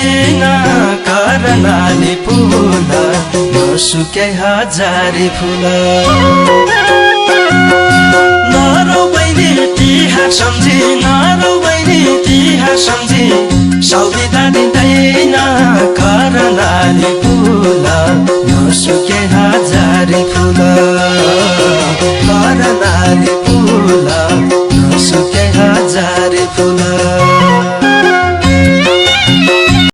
दिँदैन करनाले फुल नसुके हजारी फुल नरौ बहिनी तिहार सम्झी नरौ बहिनी तिहार सम्झी सौदिदा दिँदैन करनाले फुल नसुके हजारी फुल करनाले